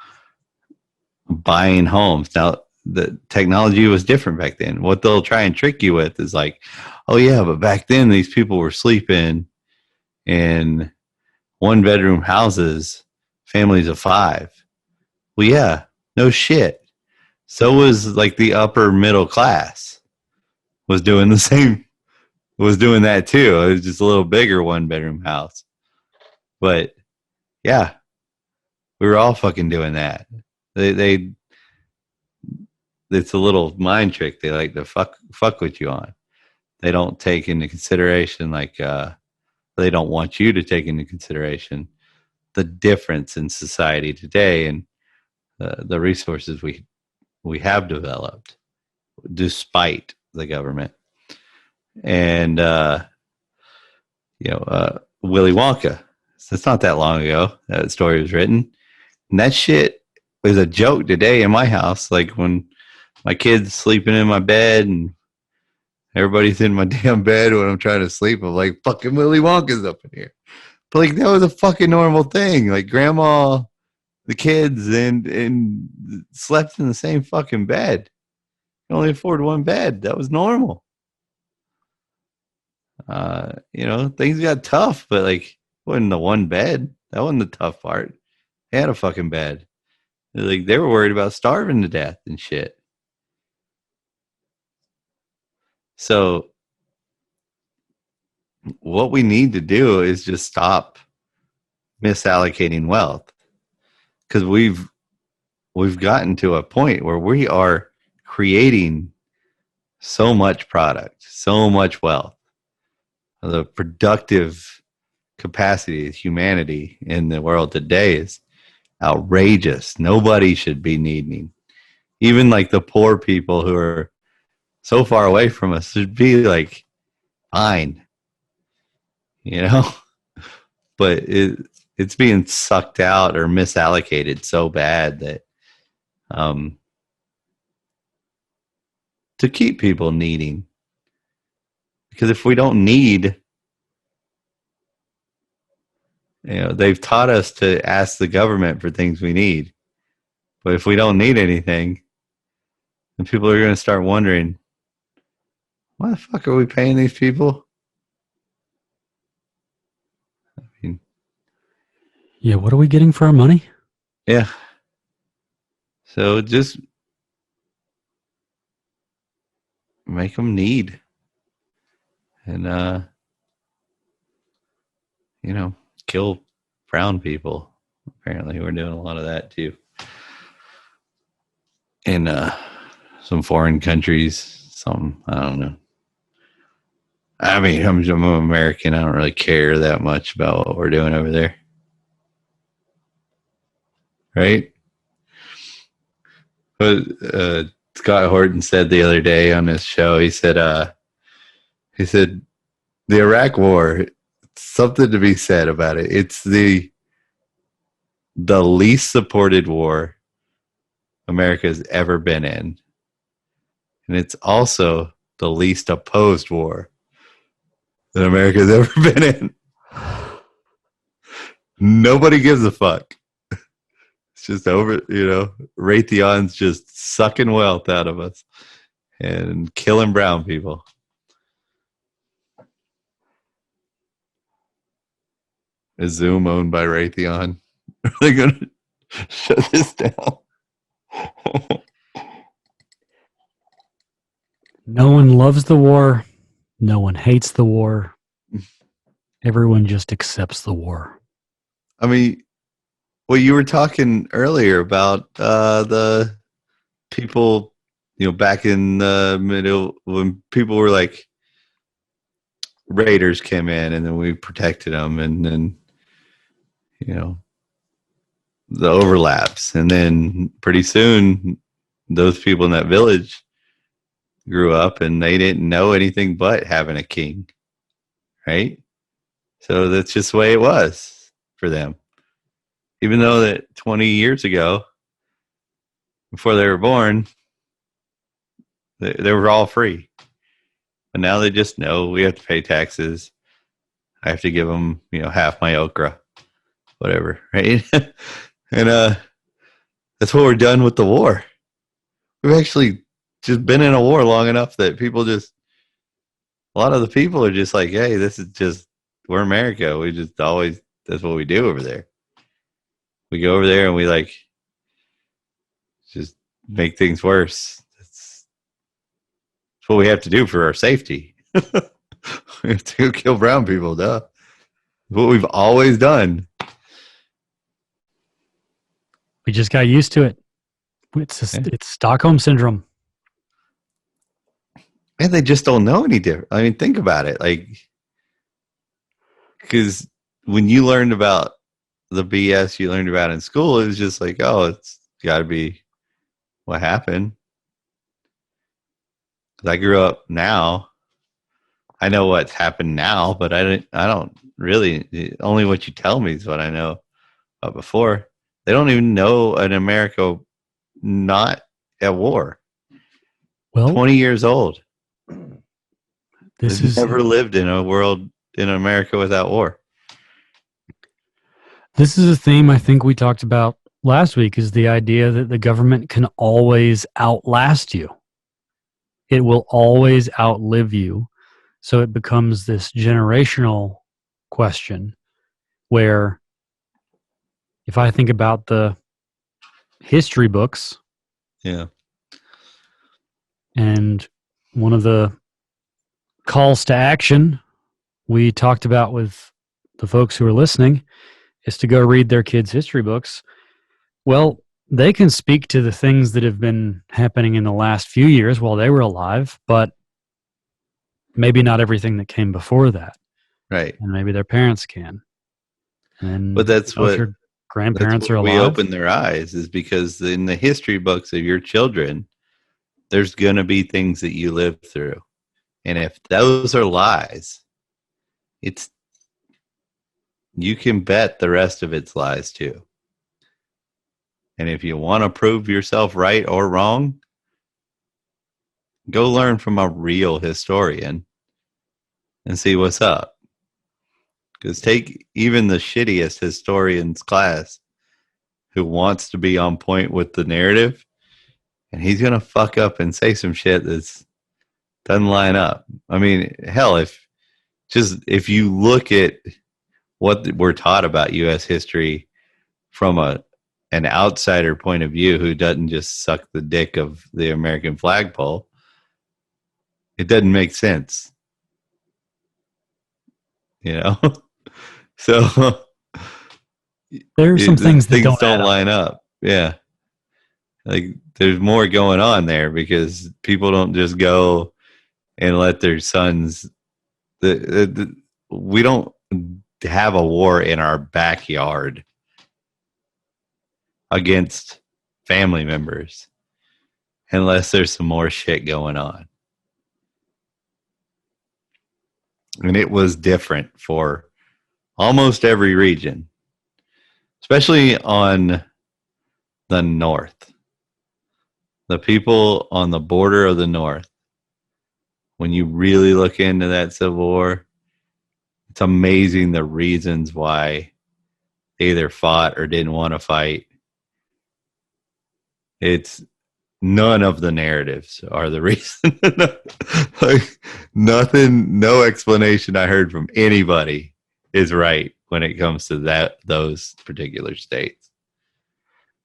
buying homes. Now, the technology was different back then. What they'll try and trick you with is like, oh yeah, but back then these people were sleeping in 1-bedroom houses, families of 5. Well, yeah, no shit. So was like the upper middle class was doing the same, was doing that too. It was just a little bigger 1-bedroom house. But yeah, we were all fucking doing that. They it's a little mind trick they like to fuck with you on. They don't take into consideration they don't want you to take into consideration the difference in society today and the resources we have developed despite the government. And Willy Wonka. It's not that long ago that story was written. And that shit was a joke today in my house. Like when my kid's sleeping in my bed and everybody's in my damn bed when I'm trying to sleep, I'm like, fucking Willy Wonka's up in here. But like that was a fucking normal thing. Like grandma, the kids, and slept in the same fucking bed. You only afford one bed. That was normal. Things got tough, but like it wasn't the one bed. That wasn't the tough part. They had a fucking bed. Like they were worried about starving to death and shit. So what we need to do is just stop misallocating wealth, because we've gotten to a point where we are creating so much product, so much wealth. The productive capacity of humanity in the world today is outrageous. Nobody should be needing. Even like the poor people who are so far away from us should be like fine, but it's being sucked out or misallocated so bad that to keep people needing. Because if we don't need, they've taught us to ask the government for things we need. But if we don't need anything, then people are going to start wondering, why the fuck are we paying these people? I mean, Yeah, what are we getting for our money? yeah. So just make them need. And, kill brown people. Apparently, we're doing a lot of that too. In some foreign countries, some, I don't know. I mean, I'm American. I don't really care that much about what we're doing over there. Right? But Scott Horton said the other day on his show, he said, the Iraq War, something to be said about it. It's the least supported war America has ever been in. And it's also the least opposed war that America's ever been in. Nobody gives a fuck. It's just over, Raytheon's just sucking wealth out of us and killing brown people. Is Zoom owned by Raytheon? Are they going to shut this down? No one loves the war. No one hates the war. Everyone just accepts the war. I mean, well, you were talking earlier about the people, back in the middle when people were like, raiders came in and then we protected them, and then, the overlaps. And then pretty soon those people in that village grew up and they didn't know anything but having a king, right? So that's just the way it was for them. Even though that 20 years ago, before they were born, they were all free. But now they just know we have to pay taxes. I have to give them, half my okra, whatever, right? And that's what we're done with the war. We've actually just been in a war long enough that a lot of the people are just like, hey, we're America. We just always, that's what we do over there. We go over there and we like just make things worse. That's what we have to do for our safety. We have to kill brown people, duh. What we've always done. We just got used to it. It's Stockholm syndrome. And they just don't know any different. I mean, think about it. Like, because when you learned about the BS you learned about in school, it was just like, oh, it's got to be what happened. 'Cause I grew up now. I know what's happened now, but I don't really, only what you tell me is what I know. But before, they don't even know an America not at war. Well, 20 years old. This They've is never lived in a world in America without war. This is a theme I think we talked about last week, is the idea that the government can always outlast you. It will always outlive you. So it becomes this generational question where if I think about the history books, Yeah. and one of the calls to action we talked about with the folks who are listening is to go read their kids' history books. Well, they can speak to the things that have been happening in the last few years while they were alive, but maybe not everything that came before that. Right. And maybe their parents can. And But that's what if your grandparents are alive. we open their eyes, is because in the history books of your children, there's going to be things that you lived through. And if those are lies, you can bet the rest of it's lies too. And if you want to prove yourself right or wrong, go learn from a real historian and see what's up. Because take even the shittiest historian's class who wants to be on point with the narrative, and he's going to fuck up and say some shit that doesn't line up. I mean, hell, if you look at what we're taught about U.S. history from an outsider point of view who doesn't just suck the dick of the American flagpole, it doesn't make sense. You know? So there are some things that don't line up. Yeah. Like there's more going on there because people don't just go and let their sons. We don't have a war in our backyard against family members unless there's some more shit going on. And it was different for almost every region, especially on the north. The people on the border of the north, when you really look into that Civil War, it's amazing the reasons why they either fought or didn't want to fight. It's none of the narratives are the reason. Like nothing, no explanation I heard from anybody is right when it comes to those particular states.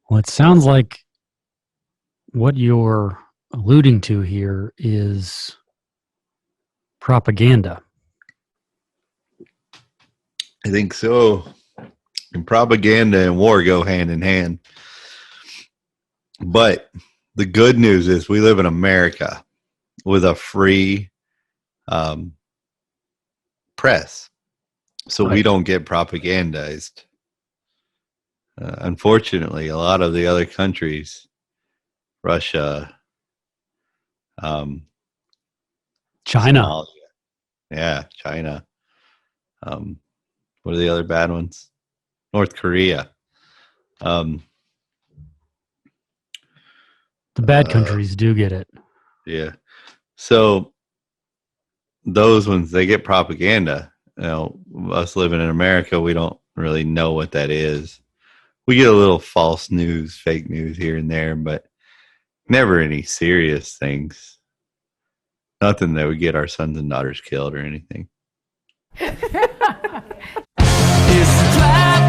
Well, it sounds like what you're alluding to here is propaganda. I think so. And propaganda and war go hand in hand. But the good news is we live in America with a free press. So we don't get propagandized. Unfortunately, a lot of the other countries, Russia, China. Somalia, yeah, China. What are the other bad ones? North Korea. The bad countries do get it. Yeah. So those ones, they get propaganda. You know, us living in America, we don't really know what that is. We get a little false news, fake news here and there, but Never any serious things. Nothing that would get our sons and daughters killed or anything. It's a trap.